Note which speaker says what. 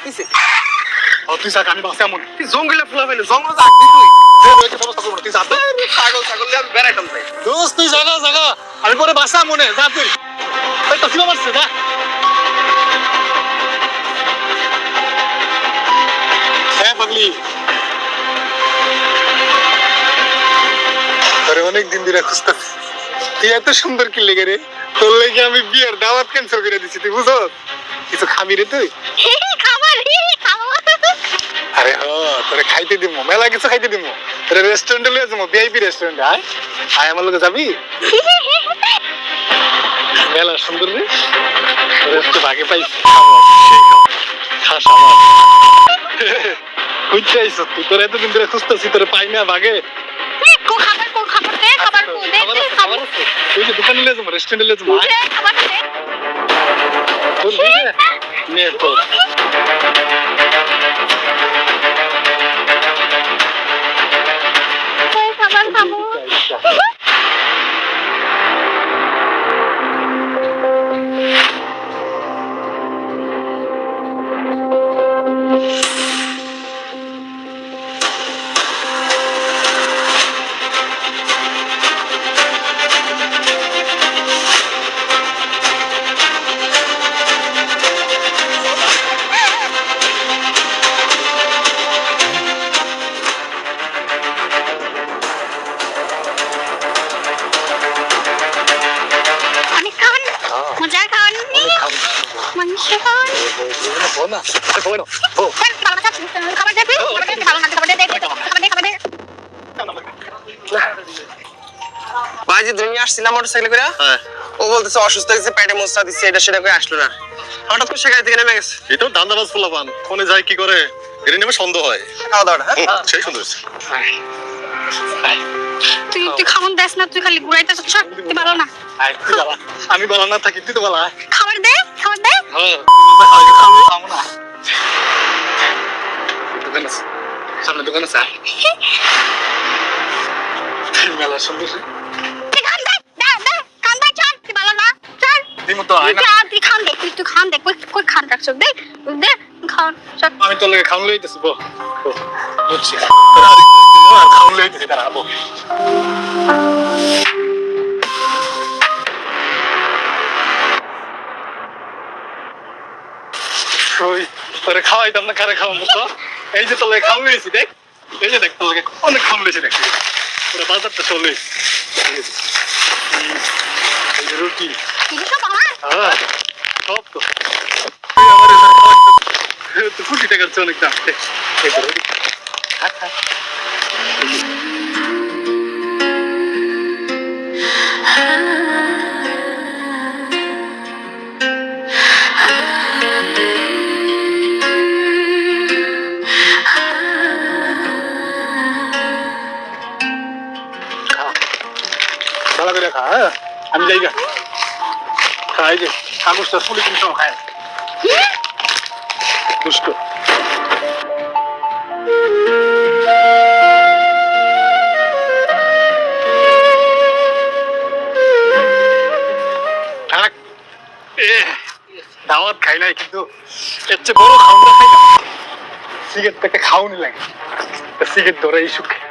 Speaker 1: কিছে
Speaker 2: তুই যা আমি বাসে এমন
Speaker 1: তুই জঙ্গলে ফুলা ফেলে জঙ্গল আগ দি তুই
Speaker 2: তুই যা
Speaker 1: ছাগল ছাগল আমি বেড়াইতাম যাই
Speaker 2: দোস্ত তুই জাগা জাগা আমি পরে বাসা মনে যা তুই ওই তো সিনেমা মারছে যা হ্যাঁ পাগলি আরে অনেক দিন ধরে খুঁজতেছি তুই এত সুন্দর কি লেগে রে তোর লেগে আমি বিয়ের দাওয়াত ক্যান্সেল করে দিছি তুই বুঝো কিছু খাবি রে তুই আরে তোরে খাইতে দিমু মেলা কিছু খাইতে দিমু তোরে রেস্টুরেন্টে লয়ে যাবো ভিআইপি রেস্টুরেন্টে আয় আয় আমার লগে যাবি মেলা সুন্দর রে তোরে তো ভাগে পাইছি খাস আমার খুঁজতে আইস তুই তোর এতদিন ধরে খুঁজতেছি তোরে পাই না ভাগে তুই যে দোকানে লয়ে যাবো রেস্টুরেন্টে লয়ে যাবো নে তো
Speaker 1: বাজি তুমি আসছিলাম মোটরসাইকেল করে ও বলতেছে অসুস্থ হয়েছে পেটে মোচড়া দিচ্ছে এটা সেটা করে আসলো না হঠাৎ করে সেখান থেকে নেমে গেছে
Speaker 2: এটা দান্দাবাজ ফুলাপান ফোনে যায় কি করে এটা নেমে সন্দেহ হয়
Speaker 1: খাওয়া দাওয়াটা হ্যাঁ
Speaker 2: সেই সুন্দর
Speaker 3: তুই খাওন দেস না তুই খালি ঘুরাইতেছ তুই ভালো না
Speaker 2: আমি ভালো না থাকি তুই তো ভালো
Speaker 3: খাবার দে
Speaker 2: দোকান আছে সামনে দোকান আছে মেলা সুন্দর আমি তোর লাগে খাওয়ান লইতেছি বুঝছি খাওয়ান লইতেছি দাঁড়াবো তোরে খাওয়াইতাম না কারে খাওয়াবো তো এই যে তোর লাগে খাওয়ান লইছি দেখ এই যে দেখ তোর লাগে অনেক খাওয়ান লইছি দেখ পুরো বাজারটা চলে রুটি সব তো কোটি টাকার চেয়ে অনেক দাম ভালো করে খা হ্যাঁ আমি যাই গা খাই যে কাগজটা ফুলি কিন্তু খায় দুষ্ট দাওয়াত খাই নাই কিন্তু এর চেয়ে বড় খাওয়া খাই না সিগারেট থেকে খাওয়ানি লাগে সিগারেট ধরে এই সুখে